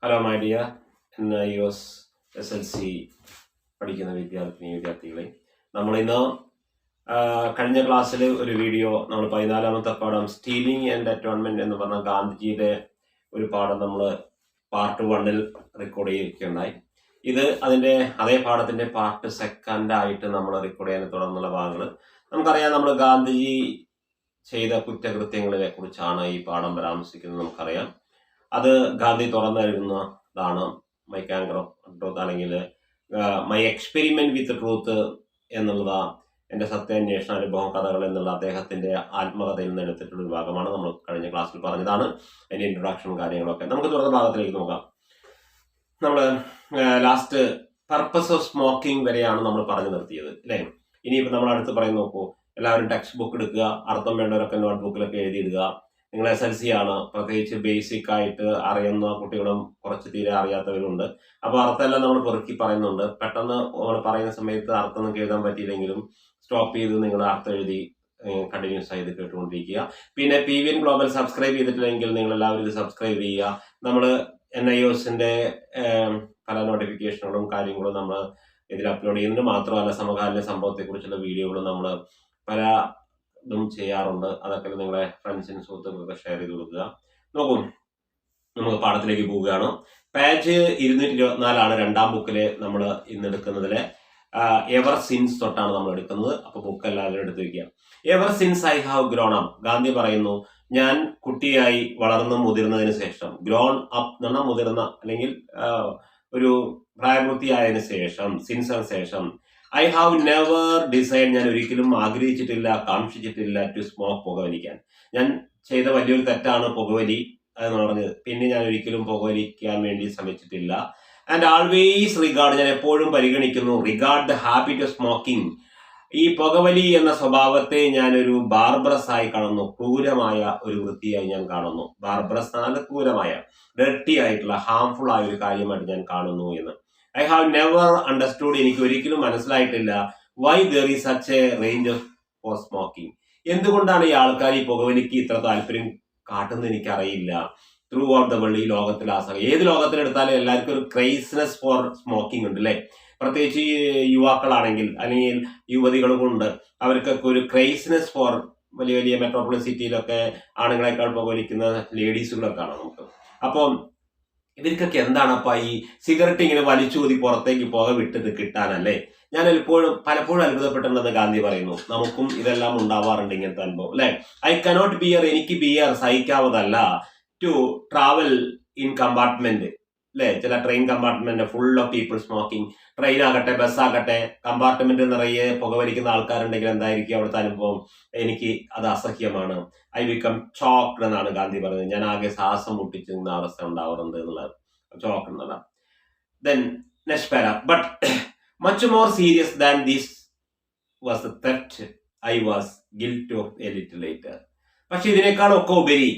Hello my dear NIOS SLC പഠിക്കുന്ന വിദ്യാർത്ഥികളെ, നമ്മളിന്ന് കഴിഞ്ഞ ക്ലാസ്സിൽ ഒരു വീഡിയോ നമ്മൾ 14ാമത്തെ പാഠം സ്റ്റീലിംഗ് ആൻഡ് അറ്റോൺമെന്റ് എന്ന് പറഞ്ഞ ഗാന്ധിജിയുടെ ഒരു പാഠം നമ്മൾ പാർട്ട് 1 റെക്കോർഡ് ചെയ്യുകയുണ്ടായി. ഇത് അതിൻ്റെ അതേ പാഠത്തിൻ്റെ പാർട്ട് 2 നമ്മൾ റെക്കോർഡ് ചെയ്യാൻ തുടർന്നുള്ള ഭാഗങ്ങൾ നമുക്കറിയാം. നമ്മൾ ഗാന്ധിജി ചെയ്ത കുറ്റകൃത്യങ്ങളെ കുറിച്ചാണ് ഈ പാഠം പരാമർശിക്കുന്നത്. നമുക്കറിയാം അത് ഗാന്ധി തുറന്നെഴുതുന്നതാണ്. മൈ കാങ്കർ ഓഫ് ട്രൂത്ത് അല്ലെങ്കിൽ മൈ എക്സ്പെരിമെന്റ് വിത്ത് ട്രൂത്ത് എന്നുള്ളത് എൻ്റെ സത്യാന്വേഷണ അനുഭവം കഥകൾ എന്നുള്ള അദ്ദേഹത്തിൻ്റെ ആത്മകഥയിൽ നിന്ന് എടുത്തിട്ടുള്ള ഒരു ഭാഗമാണ്. നമ്മൾ കഴിഞ്ഞ ക്ലാസ്സിൽ പറഞ്ഞതാണ് അതിൻ്റെ ഇൻട്രൊഡക്ഷൻ കാര്യങ്ങളൊക്കെ. നമുക്ക് തുറന്ന ഭാഗത്തിലേക്ക് നോക്കാം. നമ്മൾ ലാസ്റ്റ് പർപ്പസ് ഓഫ് സ്മോക്കിംഗ് വരെയാണ് നമ്മൾ പറഞ്ഞു നിർത്തിയത് അല്ലേ. ഇനിയിപ്പോൾ നമ്മൾ അടുത്ത് പറയുന്ന നോക്കൂ, എല്ലാവരും ടെക്സ്റ്റ് ബുക്ക് എടുക്കുക, അർത്ഥം വേണ്ടവരൊക്കെ നോട്ട് ബുക്കിലൊക്കെ എഴുതിയിടുക. നിങ്ങൾ SLC ആണ്, പ്രത്യേകിച്ച് ബേസിക് ആയിട്ട് അറിയുന്ന കുട്ടികളും കുറച്ച് തീരെ അറിയാത്തവരുണ്ട്. അപ്പോൾ അർത്ഥമെല്ലാം നമ്മൾ പെറുക്കി പറയുന്നുണ്ട്. പെട്ടെന്ന് നമ്മൾ പറയുന്ന സമയത്ത് അർത്ഥം നിങ്ങൾക്ക് എഴുതാൻ പറ്റിയില്ലെങ്കിലും സ്റ്റോപ്പ് ചെയ്ത് നിങ്ങൾ അർത്ഥം എഴുതി കണ്ടിന്യൂസ് ആയി ഇത് കേട്ടുകൊണ്ടിരിക്കുക. പിന്നെ PVN ഗ്ലോബൽ സബ്സ്ക്രൈബ് ചെയ്തിട്ടില്ലെങ്കിൽ നിങ്ങൾ എല്ലാവരും ഇത് സബ്സ്ക്രൈബ് ചെയ്യുക. നമ്മൾ NIOSന്റെ പല നോട്ടിഫിക്കേഷനുകളും കാര്യങ്ങളും നമ്മൾ ഇതിൽ അപ്ലോഡ് ചെയ്യുന്നുണ്ട്. മാത്രമല്ല സമകാലീന സംഭവത്തെക്കുറിച്ചുള്ള വീഡിയോകളും നമ്മൾ പല ഇതും ചെയ്യാറുണ്ട്. അതൊക്കെ നിങ്ങളെ ഫ്രണ്ട്സിനും സുഹൃത്തുക്കൾക്കൊക്കെ ഷെയർ ചെയ്ത് കൊടുക്കുക. നോക്കൂ, നമുക്ക് പാഠത്തിലേക്ക് പോവുകയാണ്. പേജ് 224 രണ്ടാം ബുക്കിലെ നമ്മൾ ഇന്ന് എടുക്കുന്നതിലെ എവർ സിൻസ് തൊട്ടാണ് നമ്മൾ എടുക്കുന്നത്. അപ്പോൾ ബുക്ക് എല്ലാവരും എടുത്ത് വയ്ക്കുക. Ever since I have grown up, Gandhi പറയുന്നു, ഞാൻ കുട്ടിയായി വളർന്നു മുതിർന്നതിന് ശേഷം, ഗ്രോൺ അപ്പ് എന്ന് പറഞ്ഞാൽ മുതിർന്ന അല്ലെങ്കിൽ ഒരു പ്രായപൂർത്തിയായതിനു ശേഷം, സിൻസിന് ശേഷം, ഐ ഹാവ് നെവർ ഡിസൈഡ്, ഞാൻ ഒരിക്കലും ആഗ്രഹിച്ചിട്ടില്ല, കാക്ഷിച്ചിട്ടില്ല ടു സ്മോക്ക്, പുകവലിക്കാൻ. ഞാൻ ചെയ്ത വലിയൊരു തെറ്റാണ് പുകവലി എന്ന് പറഞ്ഞത്. പിന്നെ ഞാൻ ഒരിക്കലും പുകവലിക്കാൻ വേണ്ടി ശ്രമിച്ചിട്ടില്ല. ആൻഡ് ആൾവേസ് റിഗാർഡ്, ഞാൻ എപ്പോഴും പരിഗണിക്കുന്നു, regard the habit of smoking, ഈ പുകവലി എന്ന സ്വഭാവത്തെ ഞാനൊരു ബാർബറസ് ആയി കാണുന്നു, ക്രൂരമായ ഒരു വൃത്തിയായി ഞാൻ കാണുന്നു. ബാർബറസ് എന്നാൽ ക്രൂരമായ, ഡർട്ടി ആയിട്ടുള്ള, ഹാംഫുൾ ആയ ഒരു കാര്യമായിട്ട് ഞാൻ കാണുന്നു എന്ന്. ഐ ഹാവ് നെവർ അണ്ടർസ്റ്റുഡ്, എനിക്ക് ഒരിക്കലും മനസ്സിലായിട്ടില്ല, why there is such a range of for smoking, എന്തുകൊണ്ടാണ് ഈ ആൾക്കാർ ഈ പുകവലിക്ക് ഇത്ര താല്പര്യം കാട്ടുന്നത് എനിക്കറിയില്ല. ത്രൂ ഔട്ട് ദ വേൾഡ്, ഈ ലോകത്തിൽ ഏത് ലോകത്തിലെടുത്താലും എല്ലാവർക്കും ഒരു ക്രൈസ്നെസ് ഫോർ സ്മോക്കിംഗ് ഉണ്ട് അല്ലേ. പ്രത്യേകിച്ച് ഈ യുവാക്കളാണെങ്കിൽ അല്ലെങ്കിൽ യുവതികളുമുണ്ട്, അവർക്കൊക്കെ ഒരു ക്രൈസ്നെസ് ഫോർ, വലിയ വലിയ മെട്രോപോളിസ് സിറ്റിയിലൊക്കെ ആണുങ്ങളെക്കാൾ പുകവലിക്കുന്ന ലേഡീസുകളൊക്കെ കാണാം നമുക്ക്. അപ്പം ഇവർക്കൊക്കെ എന്താണപ്പ ഈ സിഗരറ്റ് ഇങ്ങനെ വലിച്ചൂതി പുറത്തേക്ക് പുക വിട്ടിട്ട് കിട്ടാനല്ലേ. ഞാൻ പലപ്പോഴും അത്ഭുതപ്പെട്ടിട്ടുണ്ടെന്ന് ഗാന്ധി പറയുന്നു. നമുക്കും ഇതെല്ലാം ഉണ്ടാവാറുണ്ട് ഇങ്ങനത്തെ അനുഭവം അല്ലെ. ഐ കനോട്ട് ബിയർ, എനിക്ക് ബിയർ സഹിക്കാവതല്ല, ടു ട്രാവൽ ഇൻ കമ്പാർട്ട്മെന്റ് അല്ലെ. ചില train compartment full of people smoking, train ആകട്ടെ ബസ്സാകട്ടെ കമ്പാർട്ട്മെന്റ് നിറയെ പുകവലിക്കുന്ന ആൾക്കാരുണ്ടെങ്കിൽ എന്തായിരിക്കും അവിടുത്തെ അനുഭവം. എനിക്ക് അത് അസഹ്യമാണ്. ഐ ബിക്കം ചോക്ഡ് എന്നാണ് ഗാന്ധി പറയുന്നത്. ഞാൻ ആകെ ശ്വാസം മുട്ടിച്ചിരുന്ന അവസ്ഥ ഉണ്ടാവാറുണ്ട് എന്നുള്ളത്, ചോക്ക് എന്നുള്ളത്. ദെൻ നെക്സ്റ്റ് പാര, but much more serious than this was the theft I was guilty of A little later. പക്ഷെ ഇതിനേക്കാളൊക്കെ ഉപരി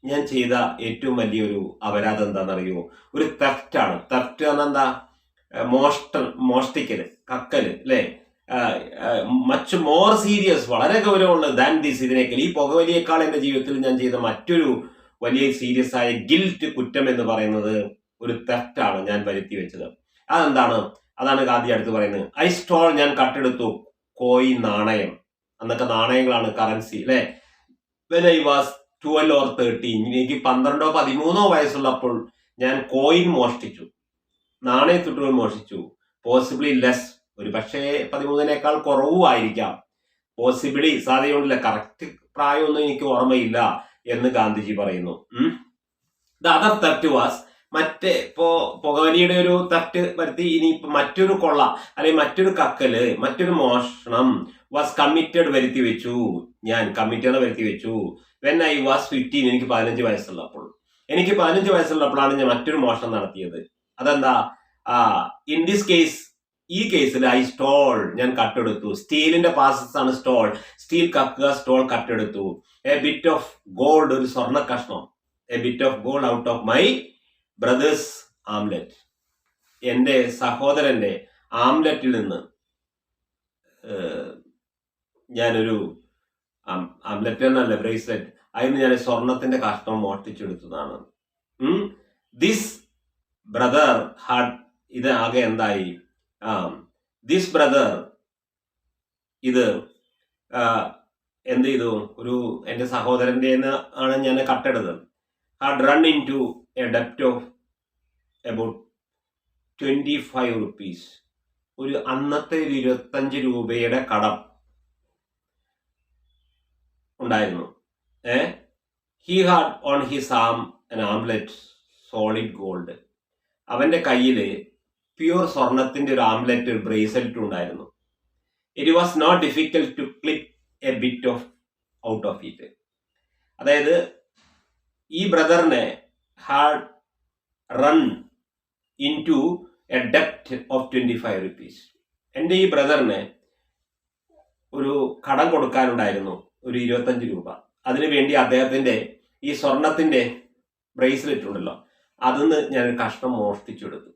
ഞാൻ ചെയ്ത ഏറ്റവും വലിയൊരു അപരാധം എന്താണെന്നറിയോ? ഒരു തെഫ്റ്റാണ്. തെഫ്റ്റ് പറഞ്ഞാൽ എന്താ? മോഷ്ടിക്കല്, കക്കല് അല്ലെ. മച്ച് മോർ സീരിയസ്, വളരെ ഗൗരവമുള്ളത്, ദാൻ ദിസ്, ഇതിനേക്കാൾ, ഈ പുകവലിയേക്കാൾ എൻ്റെ ജീവിതത്തിൽ ഞാൻ ചെയ്ത മറ്റൊരു വലിയ സീരിയസ് ആയ ഗിൽറ്റ്, കുറ്റം എന്ന് പറയുന്നത് ഒരു തെഫ്റ്റാണ് ഞാൻ വരുത്തി വെച്ചത്. അതെന്താണ്? അതാണ് ഗാന്ധി അടുത്ത് പറയുന്നത്. ഐ സ്റ്റോൾ, ഞാൻ കട്ടെടുത്തു, കോയിൻ, നാണയം. അന്നൊക്കെ നാണയങ്ങളാണ് കറൻസി അല്ലെ. വെൻ ഐ വാസ് 12 or 13, എനിക്ക് 12 or 13 വയസ്സുള്ളപ്പോൾ ഞാൻ കോയിൻ മോഷ്ടിച്ചു, നാണയത്തുട്ടുകൾ മോഷ്ടിച്ചു. പോസിബിളി ലെസ്, ഒരു പക്ഷേ 13 കുറവുമായിരിക്കാം. പോസിബിളി സാധ്യതയുണ്ടല്ല, കറക്റ്റ് പ്രായമൊന്നും എനിക്ക് ഓർമ്മയില്ല എന്ന് ഗാന്ധിജി പറയുന്നു. ദ അതർ തെഫ്റ്റ് വാസ്, മറ്റേ പുകവലിയുടെ ഒരു തെഫ്റ്റ് വരുത്തി. ഇനി മറ്റൊരു കൊള്ള അല്ലെങ്കിൽ മറ്റൊരു കക്കല്, മറ്റൊരു മോഷണം, വാസ് കമ്മിറ്റഡ്, വരുത്തി വെച്ചു. ഞാൻ കമ്മിറ്റഡ് വരുത്തി വെച്ചു. വെൻ ഐ വാസ് 15, എനിക്ക് 15 വയസ്സുള്ളപ്പോൾ. എനിക്ക് 15 വയസ്സുള്ളപ്പോഴാണ് ഞാൻ മറ്റൊരു മോഷണം നടത്തിയത്. അതെന്താ? ഇൻ ദിസ് കേസ്, ഈ കേസിൽ ഐ സ്റ്റോൾ, ഞാൻ കട്ടെടുത്തു. സ്റ്റീലിന്റെ പാസസ് ആണ് സ്റ്റോൾ. സ്റ്റീൽ കക്കുക, സ്റ്റോൾ കട്ടെടുത്തു. എ ബിറ്റ് ഓഫ് ഗോൾഡ്, ഒരു സ്വർണ്ണ കഷ്ണം. A bit of gold out of my brother's armlet, എൻ്റെ സഹോദരന്റെ ആംലെറ്റിൽ നിന്ന് ഞാനൊരു ആംലെറ്റ് എന്നല്ല, ബ്രേസ്ലെറ്റ്, അതിന് ഞാൻ സ്വർണത്തിന്റെ കഷ്ണം മോഷ്ടിച്ചെടുത്തതാണ്. ദിസ് ബ്രദർ ഹാഡ് ഇത് ആകെ എന്തായി, ദിസ് ബ്രദർ ഇത് എന്ത് ചെയ്തു, ഒരു എൻ്റെ സഹോദരൻ്റെ ആണ് ഞാൻ കട്ടെടുത്തത്. Had run into a ഡെപ്റ്റ് ഓഫ് അബൌട്ട് 25 rupees. ഒരു അന്നത്തെ ഒരു 25 രൂപയുടെ കടം ഉണ്ടായിരുന്നു. He had on his arm an armlet solid gold. അവന്റെ കയ്യിൽ പ്യൂർ സ്വർണത്തിന്റെ ഒരു ആംലെറ്റ്, ഒരു ബ്രേസ്ലെറ്റ് ഉണ്ടായിരുന്നു. It was not difficult to clip a bit out of of ഇറ്റ്. അതായത് ഈ ബ്രദറിനെ had run into a ഡെപ്റ്റ് ഓഫ് 25 rupees. എൻ്റെ ഈ ബ്രദറിനെ ഒരു കടം കൊടുക്കാനുണ്ടായിരുന്നു, ഒരു 25 രൂപ. അതിനുവേണ്ടി അദ്ദേഹത്തിന്റെ ഈ സ്വർണത്തിന്റെ ബ്രേസ്ലെറ്റ് ഉണ്ടല്ലോ, അതിന്ന് ഞാൻ കഷ്ണം മോഷ്ടിച്ചെടുത്തു.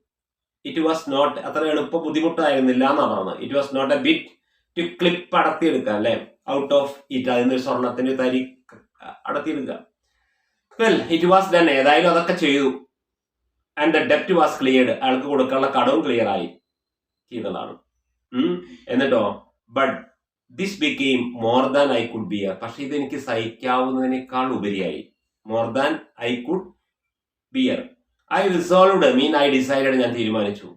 ഇറ്റ് വാസ് നോട്ട്, അത്ര എളുപ്പ ബുദ്ധിമുട്ടായിരുന്നില്ല എന്നാണ് പറഞ്ഞത്. It was not a bit to clip അടർത്തിയെടുക്കുക, അല്ലെ, ഔട്ട് ഓഫ് ഇറ്റ്, അതിന് സ്വർണത്തിന്റെ തരി അടർത്തിയെടുക്കുക. Well, it was done. ഏതായാലും അതൊക്കെ ചെയ്തു. ആൻഡ് ദ ഡെപ്റ്റ് വാസ് ക്ലിയർഡ്. അയാൾക്ക് കൊടുക്കാനുള്ള കടവും ക്ലിയർ ആയി ചെയ്തതാണ്. എന്നിട്ടോ, but this became more than I could bear. പക്ഷെ ഇതെനിക്ക് സഹിക്കാവുന്നതിനേക്കാൾ ഉപരിയായി. More than I could bear. I resolved, I decided, ഞാൻ തീരുമാനിച്ചു.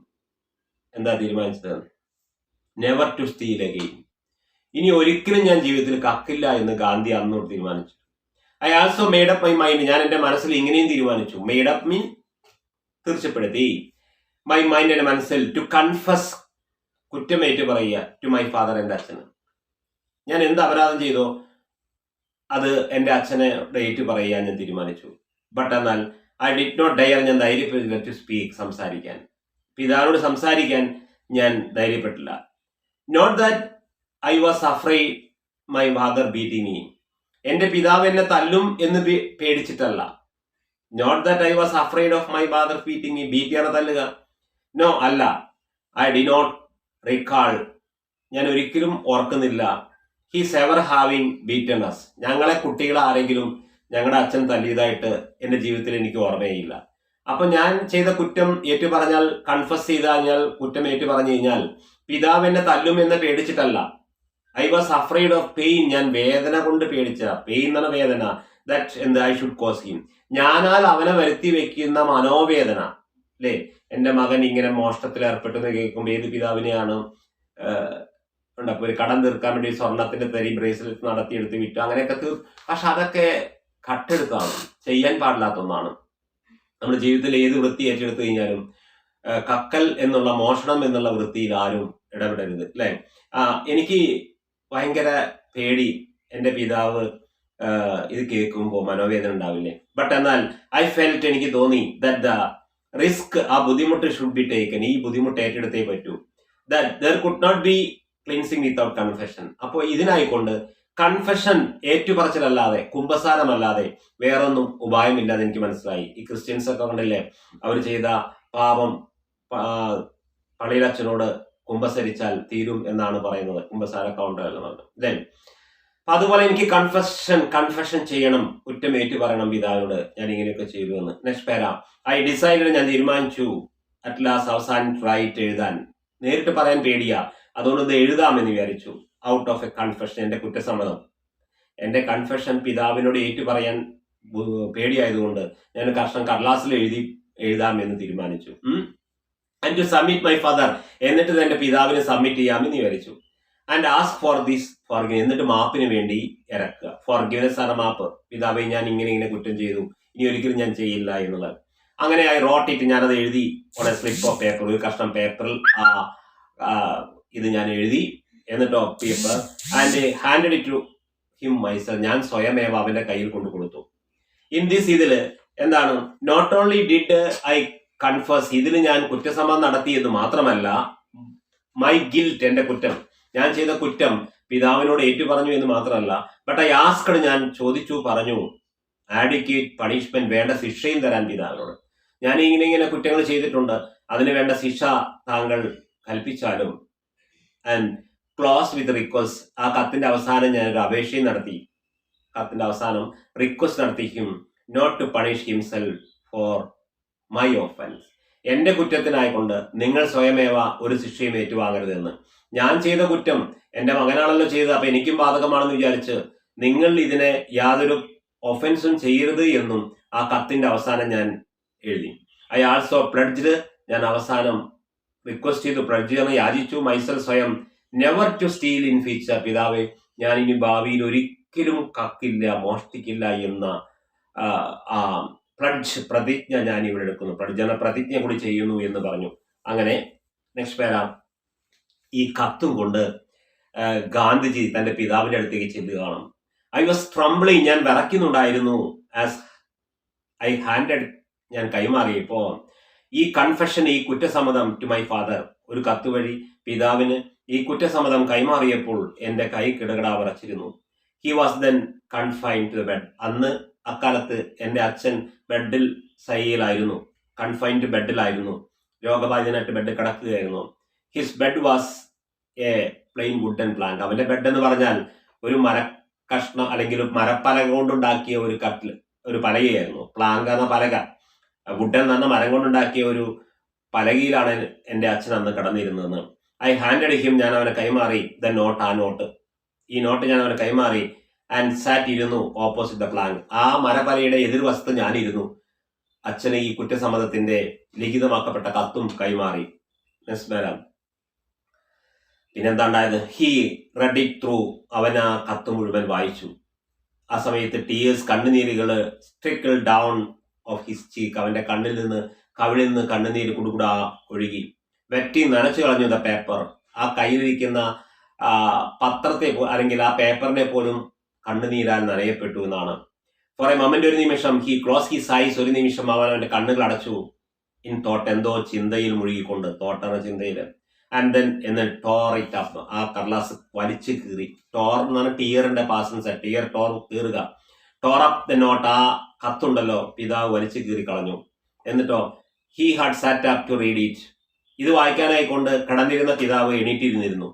എന്താ തീരുമാനിച്ചത്? Never to steal again. ഇനി ഒരിക്കലും ഞാൻ ജീവിതത്തിൽ കക്കില്ല എന്ന് ഗാന്ധി അന്നോട് തീരുമാനിച്ചു. I also made up my mind. ഞാൻ എൻ്റെ മനസ്സിൽ ഇങ്ങനെയും തീരുമാനിച്ചു. മെയ്ഡ് അപ്പ് മീൻ തീർച്ചപ്പെടുത്തി. മൈ മൈൻഡ്, എൻ്റെ മനസ്സിൽ, ടു കൺഫസ്, കുറ്റമേറ്റ് പറയുക, ടു മൈ ഫാദർ, എൻ്റെ അച്ഛന്. ഞാൻ എന്ത് അപരാധം ചെയ്തോ അത് എൻ്റെ അച്ഛനെ ഡേറ്റ് പറയാൻ ഞാൻ തീരുമാനിച്ചു. ബട്ട് എന്നാൽ ഐ ഡിഡ് നോട്ട് ഡയർ, ഞാൻ ധൈര്യപ്പെട്ടില്ല, ടു സ്പീക്ക്, സംസാരിക്കാൻ. പിതാവിനോട് സംസാരിക്കാൻ ഞാൻ ധൈര്യപ്പെട്ടില്ല. Not that I was afraid my father beating me. എൻ്റെ പിതാവ് എന്നെ തല്ലും എന്ന് പേടിച്ചിട്ടല്ല. Not that I was afraid of my father beating me. ബീറ്റിയാണ് തല്ലുക. നോ, അല്ല. ഐ ഡി നോട്ട് റിക്കാൾ, ഞാൻ ഒരിക്കലും ഓർക്കുന്നില്ല. His ever having beaten us. ഞങ്ങളെ കുട്ടികളെ ആരെങ്കിലും ഞങ്ങളുടെ അച്ഛൻ തല്ലിയതായിട്ട് എൻ്റെ ജീവിതത്തിൽ എനിക്ക് ഓർമ്മയില്ല. അപ്പൊ ഞാൻ ചെയ്ത കുറ്റം ഏറ്റു പറഞ്ഞാൽ, കൺഫസ് ചെയ്ത് കഴിഞ്ഞാൽ, കുറ്റം ഏറ്റു പറഞ്ഞു കഴിഞ്ഞാൽ, പിതാവ് എന്നെ തല്ലും എന്ന് പേടിച്ചിട്ടല്ല. I was afraid of pain. ഞാൻ വേദന കൊണ്ട് പേടിച്ച, പെയിൻ എന്ന വേദന, ദാറ്റ് എന്ത് ഐ ഷുഡ് കോസ് ഹിം. ഞാനാൽ അവനെ വരുത്തി വെക്കുന്ന മനോവേദന, അല്ലേ. എൻ്റെ മകൻ ഇങ്ങനെ മോഷണത്തിൽ ഏർപ്പെട്ടെന്ന് കേൾക്കുമ്പോൾ ഏത് പിതാവിനെയാണ് അപ്പൊ ഒരു കടം തീർക്കാൻ വേണ്ടി സ്വർണത്തിന്റെ തരി ബ്രേസ്ലെറ്റ് നടത്തിയെടുത്ത് വിറ്റു, അങ്ങനെയൊക്കെ പക്ഷെ അതൊക്കെ കട്ടെടുത്താണ്, ചെയ്യാൻ പാടില്ലാത്ത ഒന്നാണ്. നമ്മുടെ ജീവിതത്തിൽ ഏത് വൃത്തി ഏറ്റെടുത്തു കഴിഞ്ഞാലും കക്കൽ എന്നുള്ള, മോഷണം എന്നുള്ള വൃത്തിയിൽ ആരും ഇടപെടരുത്, അല്ലെ. എനിക്ക് ഭയങ്കര പേടി, എൻ്റെ പിതാവ് ഇത് കേൾക്കുമ്പോൾ മനോവേദന ഉണ്ടാവില്ലേ. ബട്ട് എന്നാൽ ഐ ഫെൽറ്റ്, എനിക്ക് തോന്നി, ദാറ്റ് ദ റിസ്ക്, ആ ബുദ്ധിമുട്ട് ഷുഡ് ബി ടേക്കൻ, ഈ ബുദ്ധിമുട്ട് ഏറ്റെടുത്തേ പറ്റൂ. That there could not be cleansing without confession. അപ്പോൾ ഇതിനായിക്കൊണ്ട് കൺഫെഷൻ, ഏറ്റുപറച്ചിലല്ലാതെ, കുമ്പസാരമല്ലാതെ വേറൊന്നും ഉപായമില്ലാതെ എനിക്ക് മനസ്സിലായി. ഈ ക്രിസ്ത്യൻസ് ഒക്കെ കണ്ടില്ലേ, അവർ ചെയ്ത പാപം പള്ളിയിലച്ഛനോട് കുമ്പസരിച്ചാൽ തീരും എന്നാണ് പറയുന്നത്, കുമ്പസാര കൗണ്ടർ എന്ന്. ദെൻ അതുപോലെ എനിക്ക് കൺഫെഷൻ ചെയ്യണം, കുറ്റം ഏറ്റു പറയണം പിതാവിനോട്, ഞാൻ ഇങ്ങനെയൊക്കെ ചെയ്തു എന്ന്. നെക്സ്റ്റ് പേര, ഐ ഡിസൈഡ്, ഞാൻ തീരുമാനിച്ചു, അറ്റ് ലാസ്റ്റ്, അവസാനം റൈറ്റ്, എഴുതാൻ. നേരിട്ട് പറയാൻ പേടിയാ, അതുകൊണ്ട് ഇത് എഴുതാമെന്ന് വിചാരിച്ചു. ഔട്ട് ഓഫ് എ കൺഫെഷൻ, എൻ്റെ കുറ്റസമ്മതം, എൻ്റെ കൺഫെഷൻ പിതാവിനോട് ഏറ്റു പറയാൻ പേടിയായതുകൊണ്ട് ഞാൻ കടലാസിൽ എഴുതാമെന്ന് തീരുമാനിച്ചു. And to submit my father, എന്നിട്ട് എൻ്റെ പിതാവിനെ സബ്മിറ്റ് ചെയ്യാമെന്ന് വിചാരിച്ചു. And ask for this forgive, എന്നിട്ട് മാപ്പിന് വേണ്ടി ഇറക്കുക. ഫോർഗിവ്നെസ് ആണ് മാപ്പ്. പിതാവെ, ഞാൻ ഇങ്ങനെ കുറ്റം ചെയ്തു, ഇനി ഒരിക്കലും ഞാൻ ചെയ്യില്ല എന്നുള്ളത്. അങ്ങനെ ഐ റോട്ട് ഇറ്റ്, ഞാനത് എഴുതി on a slip of paper, ഒരു കഷ്ണം പേപ്പറിൽ ഇത് ഞാൻ എഴുതി. എന്നിട്ടോ paper and handed it to him myself, ഞാൻ സ്വയമേവ അവന്റെ കയ്യിൽ കൊണ്ട് കൊടുത്തു. ഇൻ ദിസ്, ഇതില് എന്താണ്, not only did I confess, ഇതിൽ ഞാൻ കുറ്റസമ്മതം നടത്തിയെന്ന് മാത്രമല്ല, മൈ ഗിൽറ്റ്, എൻ്റെ കുറ്റം, ഞാൻ ചെയ്ത കുറ്റം പിതാവിനോട് ഏറ്റു പറഞ്ഞു എന്ന് മാത്രമല്ല, ബട്ട് ഐ ആസ്ക്ഡ്, ഞാൻ ചോദിച്ചു, പറഞ്ഞു, ആഡിക്വേറ്റ് പണിഷ്മെന്റ്, വേണ്ട ശിക്ഷയും തരാൻ പിതാവിനോട്. ഞാൻ ഇങ്ങനെ കുറ്റങ്ങൾ ചെയ്തിട്ടുണ്ട്, അതിന് വേണ്ട ശിക്ഷ താങ്കൾ കൽപ്പിച്ചാലും. ആൻഡ് ക്ലോസ് വിത്ത് റിക്വസ്റ്റ്, ആ കത്തിന്റെ അവസാനം ഞാൻ ഒരു അപേക്ഷയും നടത്തി. കത്തിന്റെ അവസാനം റിക്വസ്റ്റ് നടത്തി, him not to punish himself for my offence, എന്റെ കുറ്റത്തിനായിക്കൊണ്ട് നിങ്ങൾ സ്വയമേവ ഒരു ശിക്ഷയും ഏറ്റുവാങ്ങരുതെന്ന്. ഞാൻ ചെയ്ത കുറ്റം എന്റെ മകനാണല്ലോ ചെയ്തത്, അപ്പൊ എനിക്കും ബാധകമാണെന്ന് വിചാരിച്ച് നിങ്ങൾ ഇതിനെ യാതൊരു ഒഫൻസും ചെയ്യരുത് എന്നും ആ കത്തിന്റെ അവസാനം ഞാൻ എഴുതി. ഐ ആൾസോ പ്ലഡ്ജ്ഡ്, ഞാൻ അവസാനം റിക്വസ്റ്റ് ചെയ്തു, പ്ലഡ്ജ് എന്ന് യാചിച്ചു, മൈസൽ സ്വയം, never to steal in future, പിതാവേ ഞാൻ ഇനി ഭാവിയിൽ ഒരിക്കലും കക്കില്ല, മോഷ്ടിക്കില്ല എന്ന പ്ലഡ്ജ്, പ്രതിജ്ഞ ഞാൻ ഇവിടെ എടുക്കുന്നു, പ്ലഡ്ജ് എന്ന പ്രതിജ്ഞ കൂടി ചെയ്യുന്നു എന്ന് പറഞ്ഞു. അങ്ങനെ നെക്സ്റ്റ് പേരാ, ഈ കത്തും കൊണ്ട് ഗാന്ധിജി തന്റെ പിതാവിന്റെ അടുത്തേക്ക് ചെല്ലുകയാണ്. ഐ വാസ് ട്രംബ്ലിങ്, ഞാൻ വിറയ്ക്കുന്നുണ്ടായിരുന്നു. ആസ് ഐ ഹാൻഡഡ്, ഞാൻ കൈമാറിയപ്പോ ഈ കൺഫെഷൻ, ഈ കുറ്റസമ്മതം ടു മൈ ഫാദർ, ഒരു കത്ത് വഴി പിതാവിന് ഈ കുറ്റസമ്മതം കൈമാറിയപ്പോൾ എന്റെ കൈ കിടകിട വിറച്ചിരുന്നു. He was then confined to the bed, അന്ന് അക്കാലത്ത് എന്റെ അച്ഛൻ ബെഡിൽ സൈയിലായിരുന്നു, കൺഫൈൻഡ് ബെഡിലായിരുന്നു, രോഗബാധിതനായിട്ട് ബെഡ് കിടക്കുകയായിരുന്നു. His bed was a plain wooden plank, അവന്റെ ബെഡ് എന്ന് പറഞ്ഞാൽ ഒരു മരക്കഷ്ണം അല്ലെങ്കിൽ മരപ്പലക കൊണ്ടുണ്ടാക്കിയ ഒരു കട്ടിൽ, ഒരു പലകയായിരുന്നു. പ്ലാങ്ക് എന്ന പലക, വുഡൻ എന്ന മരം കൊണ്ടുണ്ടാക്കിയ ഒരു പലകയിലാണ് എൻ്റെ അച്ഛൻ അന്ന് കിടന്നിരുന്നതെന്ന്. ഐ ഹാൻഡഡ് ഹിം, ഞാൻ അവനെ കൈമാറി, ദ നോട്ട്, ആ നോട്ട്, ഈ നോട്ട് ഞാൻ അവനെ കൈമാറി. ആൻഡ് സാറ്റ്, ഇരുന്നു, ഓപ്പോസിറ്റ് ദ പ്ലാങ്ക്, ആ മരപ്പലയുടെ എതിർവശത്ത് ഞാനിരുന്നു. അച്ഛന് ഈ കുറ്റസമ്മതത്തിന്റെ ലിഖിതമാക്കപ്പെട്ട കത്തും കൈമാറി. പിന്നെന്താണ്ടായത്? ഹി റെഡ് ഇറ്റ് ത്രൂ, അവൻ ആ കത്ത് മുഴുവൻ വായിച്ചു. ആ സമയത്ത് ടീയേഴ്സ്, കണ്ണുനീരുകള് trickled down of his cheek, അവന്റെ കണ്ണിൽ നിന്ന്, കവിളിൽ നിന്ന് കണ്ണുനീര് കുടുകുടാ ഒഴുകി. വെറ്റി, നനച്ചു കളഞ്ഞു ദ പേപ്പർ, ആ കയ്യിലിരിക്കുന്ന പത്രത്തെ അല്ലെങ്കിൽ ആ പേപ്പറിനെ പോലും കണ്ണുനീരാൽ നനയപ്പെട്ടു എന്നാണ്. ഫോർ എ മൊമെന്റ്, ഒരു നിമിഷം, ഹി ക്ലോസ് ഹിസ് ഐസ്, ഒരു നിമിഷം അവൻ അവന്റെ കണ്ണുകൾ അടച്ചു. ഇൻ തോട്ട്, എന്തോ ചിന്തയിൽ മുഴുകിക്കൊണ്ട്, തോട്ടാണ് ചിന്തയില്. ആൻഡ് ദെൻ, എന്ന് ടോർ ഇറ്റ് അപ്പ്, ആ കടലാസ് വലിച്ചു കീറി. ടോർ എന്ന് പറഞ്ഞാൽ ടിയറിന്റെ പാസൻസ്, ടിയർ, ടോർ, കീറുക. ടോർ അപ്പ് ദ നോട്ട്, ആ കത്തുണ്ടല്ലോ പിതാവ് വലിച്ചു കീറി കളഞ്ഞു. എന്നിട്ടോ, he had sat up to read it, ഇത് വായിക്കാനായി കൊണ്ട് കിടന്നിരുന്ന പിതാവ് എണീറ്റിരുന്നിരുന്നു.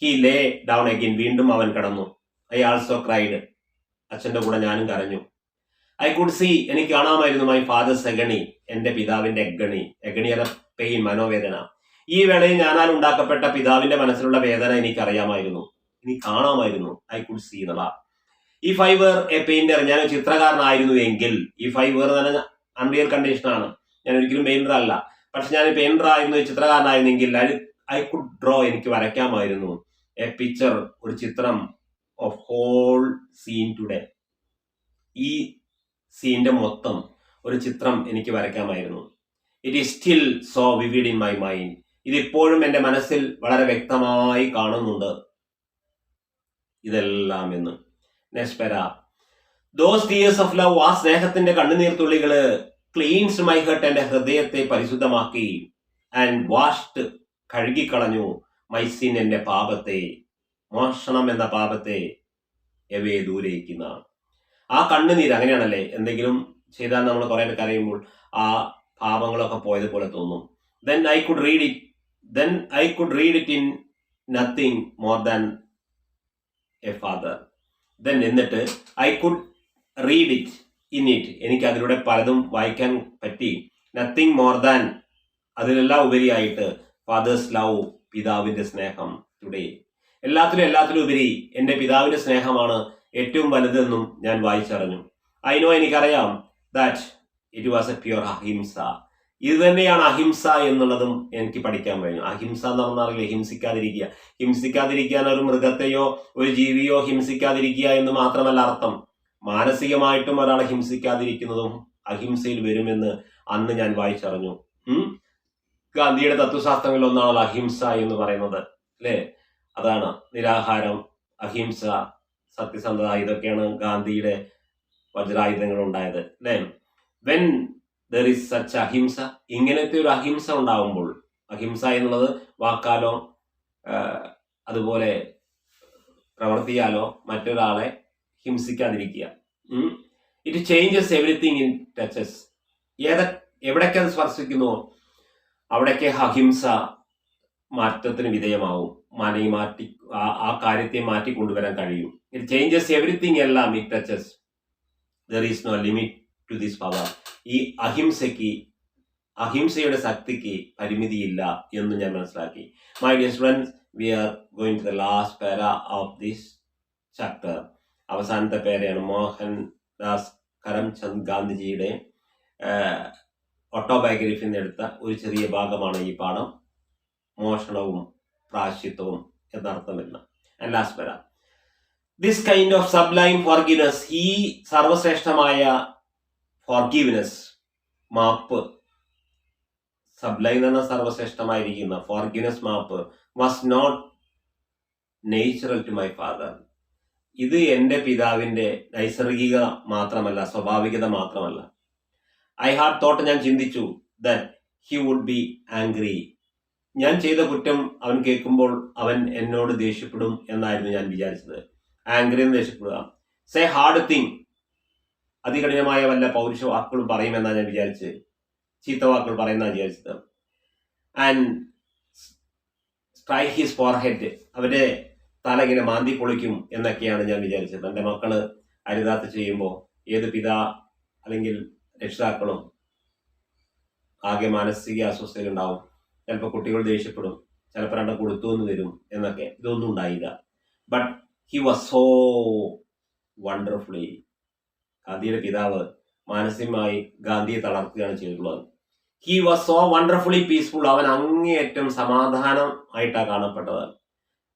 ഹി ലേ ഡൗൺ അഗൈൻ, വീണ്ടും അവൻ കിടന്നു. ഐ ആൾസോ ക്രൈഡ്, അച്ഛന്റെ കൂടെ ഞാനും കരഞ്ഞു. ഐ കുഡ് സീ, എനിക്ക് കാണാമായിരുന്നു, മൈ ഫാദേഴ്സ് എഗണി, എന്റെ പിതാവിന്റെ എഗണി, എഗണി എന്ന പെയിൻ, മനോവേദന. ഈ വേളയിൽ ഞാനാൽ ഉണ്ടാക്കപ്പെട്ട പിതാവിന്റെ മനസ്സിലുള്ള വേദന എനിക്ക് അറിയാമായിരുന്നു, എനിക്ക് കാണാമായിരുന്നു. ഐ കുഡ് സീ എന്നുള്ള. If I were a painter, ഞാൻ ഒരു ചിത്രകാരനായിരുന്നു എങ്കിൽ, ഇഫ് ഐ വേർ എന്ന് പറഞ്ഞാൽ അൺറിയൽ കണ്ടീഷനാണ്, ഞാൻ ഒരിക്കലും പെയിന്റർ അല്ല, പക്ഷെ ഞാൻ പെയിന്റർ ആയിരുന്നു, ചിത്രകാരനായിരുന്നെങ്കിൽ ഐ കുഡ് ഡ്രോ, എനിക്ക് വരയ്ക്കാമായിരുന്നു. എ പിക്ചർ, ഒരു ചിത്രം, ഓഫ് ഹോൾ സീൻ ടുഡേ, ഈ സീന്റെ മൊത്തം ഒരു ചിത്രം എനിക്ക് വരയ്ക്കാമായിരുന്നു. It is still so vivid in my mind, ഇതിപ്പോഴും എന്റെ മനസ്സിൽ വളരെ വ്യക്തമായി കാണുന്നുണ്ട് ഇതെല്ലാം എന്ന്. നെക്സ്റ്റ് പാര, ദോസ് ടീയേഴ്സ് ഓഫ് ലവ്, ആ സ്നേഹത്തിന്റെ കണ്ണുനീർത്തുള്ളികള്, ക്ലീൻസ് മൈ ഹർട്ട്, എന്റെ ഹൃദയത്തെ പരിശുദ്ധമാക്കി. ആൻഡ് വാഷ്ഡ്, കഴുകിക്കളഞ്ഞു, മൈ സിൻ, എന്റെ പാപത്തെ, മോഷണം എന്ന പാപത്തെ, എവേ, ദൂരേക്കുന്ന. ആ കണ്ണുനീര് അങ്ങനെയാണല്ലേ, എന്തെങ്കിലും ചെയ്താൽ നമ്മൾ കുറെ കരയുമ്പോൾ ആ പാപങ്ങളൊക്കെ പോയതുപോലെ തോന്നും. Then I could read it in nothing more than a father. Then എന്നിട്ട് I could read it in it, എനിക്ക് അതിലൂടെ പലതും വായിക്കാൻ പറ്റി. നത്തിങ് മോർ ദാൻ, അതിലെല്ലാം ഉപരിയായിട്ട്, ഫാദേഴ്സ് ലവ്, പിതാവിന്റെ സ്നേഹം. ടുഡേ, എല്ലാത്തിലും ഉപരി എന്റെ പിതാവിന്റെ സ്നേഹമാണ് ഏറ്റവും വലുതെന്നും ഞാൻ വായിച്ചറിഞ്ഞു. നോ, എനിക്കറിയാം, that it was a pure ahimsa, ഇത് തന്നെയാണ് അഹിംസ എന്നുള്ളതും എനിക്ക് പഠിക്കാൻ കഴിഞ്ഞു. അഹിംസ എന്ന് പറഞ്ഞാൽ ഹിംസിക്കാതിരിക്കുക, ഹിംസിക്കാതിരിക്കാൻ ഒരു മൃഗത്തെയോ ഒരു ജീവിയോ ഹിംസിക്കാതിരിക്കുക എന്ന് മാത്രമല്ല അർത്ഥം, മാനസികമായിട്ടും ഒരാളെ ഹിംസിക്കാതിരിക്കുന്നതും അഹിംസയിൽ വരുമെന്ന് അന്ന് ഞാൻ വായിച്ചറിഞ്ഞു. ഗാന്ധിയുടെ തത്വശാസ്ത്രങ്ങളിൽ ഒന്നാണല്ലോ അഹിംസ എന്ന് പറയുന്നത്, അല്ലേ? അതാണ് നിരാഹാരം, അഹിംസ, സത്യസന്ധത, ഇതൊക്കെയാണ് ഗാന്ധിയുടെ വജ്രായുധങ്ങൾ ഉണ്ടായത്, അല്ലേ? വെൻ ദർ ഇസ് സച്ച് അഹിംസ, ഇങ്ങനത്തെ ഒരു അഹിംസ ഉണ്ടാവുമ്പോൾ, അഹിംസ എന്നുള്ളത് വാക്കാലോ അതുപോലെ പ്രവർത്തിയാലോ മറ്റൊരാളെ ഹിംസിക്കാതിരിക്കുക. It changes everything in touches, എവിടേക്ക് അത് സ്പർശിക്കുന്നുവോ അവിടേക്ക് അഹിംസ മാറ്റത്തിന് വിധേയമാവും, മാറ്റി ആ കാര്യത്തെ മാറ്റി കൊണ്ടുവരാൻ കഴിയും. ഇറ്റ് ചേഞ്ചസ് എവറിത്തിങ്, എല്ലാം it touches. There is no limit to this power. ഈ അഹിംസയ്ക്ക് അഹിംസയുടെ ശക്തിക്ക് പരിമിതിയില്ല എന്ന് ഞാൻ മനസ്സിലാക്കി. My dear students, we are going to the last para of this chapter. അവസാനത്തെ പേരയാണ് മോഹൻദാസ് കരംചന്ദ് ഗാന്ധിജിയുടെ ഓട്ടോബയോഗ്രഫിയിൽ നിന്ന് എടുത്ത ഒരു ചെറിയ ഭാഗമാണ് ഈ പാഠം. മോഷണവും പ്രായശ്ചിത്തവും എന്നർത്ഥം വരുന്ന. And last para, this kind of sublime forgiveness, ഈ സർവശ്രേഷ്ഠമായ ഫോർഗിവ്നെസ്, മാപ്പ്, സബ്ലൈം എന്ന സർവശ്രേഷ്ഠമായിരിക്കുന്ന ഫോർഗിവ്നെസ്, മാപ്പ്, was not natural to my father. ഇത് എൻ്റെ പിതാവിൻ്റെ നൈസർഗിക മാത്രമല്ല, സ്വാഭാവികത മാത്രമല്ല. ഐ ഹാഡ് തോട്ട്, ഞാൻ ചിന്തിച്ചു, that he would be angry, ഞാൻ ചെയ്ത കുറ്റം അവൻ കേൾക്കുമ്പോൾ അവൻ എന്നോട് ദേഷ്യപ്പെടും എന്നായിരുന്നു ഞാൻ വിചാരിച്ചത്. ആംഗ്രി എന്ന് ദേഷ്യപ്പെടുക. സേ ഹാർഡ് തിങ്, അതികഠിനമായ വല്ല പൗരുഷ വാക്കുകളും പറയുമെന്നാണ് ഞാൻ വിചാരിച്ചത്, ചീത്ത വാക്കുകൾ പറയുന്നതാണ് വിചാരിച്ചത്. ആൻഡ് സ്ട്രൈക്ക് ഹിസ് ഫോർഹെഡ്, അവന്റെ തല ഇങ്ങനെ മാന്തി പൊളിക്കും എന്നൊക്കെയാണ് ഞാൻ വിചാരിച്ചത്. എൻ്റെ മക്കള് അരുതാത്ത ചെയ്യുമ്പോൾ ഏത് പിതാ അല്ലെങ്കിൽ രക്ഷിതാക്കളും ആകെ മാനസിക അസ്വസ്ഥതയുണ്ടാവും. ചിലപ്പോൾ കുട്ടികൾ ദേഷ്യപ്പെടും, ചിലപ്പോൾ രണ്ടും കൊടുത്തു എന്ന് വരും എന്നൊക്കെ. ഇതൊന്നും ഉണ്ടായില്ല. But he was so wonderfully, ഗാന്ധിയുടെ പിതാവ് മാനസികമായി ഗാന്ധിയെ തളർത്തുകയാണ് ചെയ്തിട്ടുള്ളത്. He was so wonderfully peaceful, അവൻ അങ്ങേയറ്റം സമാധാനം ആയിട്ടാണ് കാണപ്പെട്ടത്.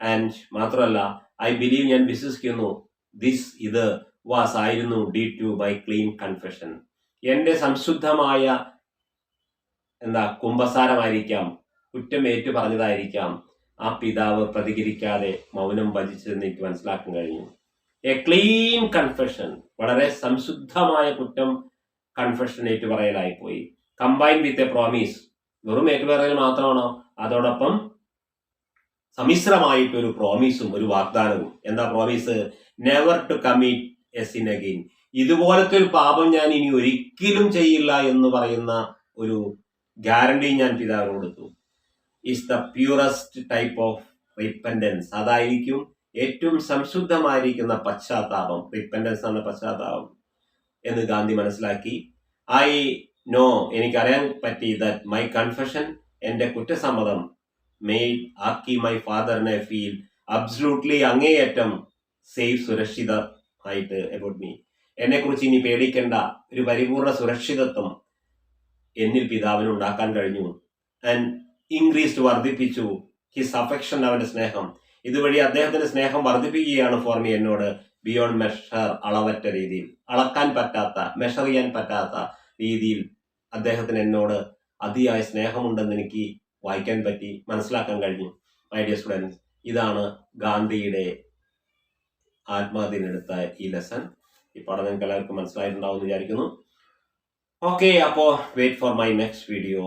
ആൻഡ് മാത്രമല്ല, ഐ ബിലീവ്, ഞാൻ വിശ്വസിക്കുന്നു, ഇത് വാസ് ആയിരുന്നു due to my clean confession, എൻ്റെ സംശുദ്ധമായ കുമ്പസാരമായിരിക്കാം, കുറ്റം ഏറ്റു പറഞ്ഞതായിരിക്കാം ആ പിതാവ് പ്രതികരിക്കാതെ മൗനം ഭജിച്ചതെന്ന് എനിക്ക് മനസ്സിലാക്കാൻ കഴിഞ്ഞു. എ ക്ലീൻ കൺഫെഷൻ, വളരെ സംശുദ്ധമായ കുറ്റം കൺഫെഷൻ ഏറ്റുപറയലായിപ്പോയി. കമ്പൈൻ വിത്ത് എ പ്രോമിസ്, വെറും ഏറ്റുപറയൽ മാത്രമാണോ, അതോടൊപ്പം സമ്മിശ്രമായിട്ടൊരു പ്രോമിസും, ഒരു വാഗ്ദാനവും. എന്താ promise? Never to commit a sin again, ഇതുപോലത്തെ ഒരു പാപം ഞാൻ ഇനി ഒരിക്കലും ചെയ്യില്ല എന്ന് പറയുന്ന ഒരു ഗ്യാരണ്ടി ഞാൻ പിതാവിനോട് കൊടുത്തു. Is the purest type of repentance, അതായിരിക്കും ഏറ്റവും സംശുദ്ധമായിരിക്കുന്ന പശ്ചാത്താപം. റിപ്പൻഡൻസ് എന്ന പശ്ചാത്താപം എന്ന് ഗാന്ധി മനസ്സിലാക്കി. ഐ നോ, എനിക്കറിയാൻ പറ്റി, ദാറ്റ് മൈ കൺഫെഷൻ, എൻ്റെ കുറ്റസമ്മതം, മെയ്ഡ് ആക്കി മൈ ഫാദറിനെ ഫീൽ അബ്സല്യൂട്ട്ലി, അങ്ങേയറ്റം സേഫ്, സുരക്ഷിതമായിട്ട് അബൌട്ട് മീ, എന്നെ കുറിച്ച് ഇനി പേടിക്കേണ്ട ഒരു പരിപൂർണ സുരക്ഷിതത്വം എന്നിൽ പിതാവിന് ഉണ്ടാക്കാൻ കഴിഞ്ഞു. ആൻഡ് ഇൻക്രീസ്ഡ്, വർദ്ധിപ്പിച്ചു, ഹിസ് അഫെക്ഷൻ, അവന്റെ സ്നേഹം. ഇതുവഴി അദ്ദേഹത്തിന്റെ സ്നേഹം വർദ്ധിപ്പിക്കുകയാണ് ഫോർ മീ, എന്നോട്, ബിയോണ്ട് മെഷർ, അളവറ്റ രീതിയിൽ, അളക്കാൻ പറ്റാത്ത, മെഷർ ചെയ്യാൻ പറ്റാത്ത രീതിയിൽ അദ്ദേഹത്തിന് എന്നോട് അതിയായ സ്നേഹമുണ്ടെന്ന് എനിക്ക് വായിക്കാൻ പറ്റി, മനസ്സിലാക്കാൻ കഴിഞ്ഞു. മൈ ഡിയർ സ്റ്റുഡൻസ്, ഇതാണ് ഗാന്ധിയുടെ ആത്മകഥയിലെടുത്ത ഈ ലെസൺ. ഈ പാഠം നിങ്ങൾക്ക് എല്ലാവർക്കും മനസ്സിലായിട്ടുണ്ടാവും എന്ന് വിചാരിക്കുന്നു. ഓക്കെ, അപ്പോൾ wait for my next video.